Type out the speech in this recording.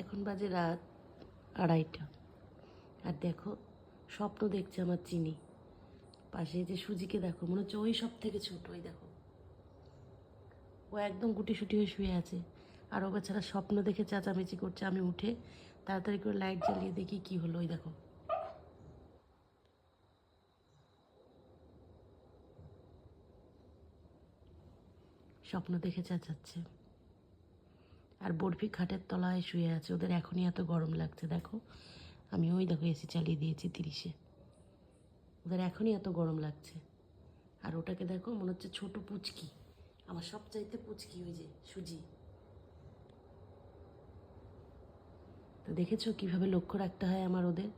এখন বাজে রাত 2:30। আর দেখো স্বপ্ন দেখছে আমার চিনি। পাশে যে সুজিকে দেখো, মনে হচ্ছে ওই সব থেকে ছোট। ওই দেখো, ও একদম গুটিসুটি হয়ে শুয়ে আছে। আর ও বেচারা স্বপ্ন দেখে চেঁচামেচি করছে। আমি উঠে তাড়াতাড়ি করে লাইট জ্বালিয়ে দেখি কি হলো। ওই দেখো, স্বপ্ন দেখে চেঁচাচ্ছে। আর বরফি খাটের তলায় শুয়ে আছে। ওদের এখনই এত গরম লাগছে দেখো। আমি ওই দেখো এসি চালিয়ে দিয়েছি 30-এ। ওদের এখনই এত গরম লাগছে। আর ওটাকে দেখো, মনে হচ্ছে ছোট পুচকি। আমার সবচাইতে পুচকি ওই যে সুজি। তো দেখেছো কিভাবে লক্ষ্য রাখতে হয় আমার ওদের।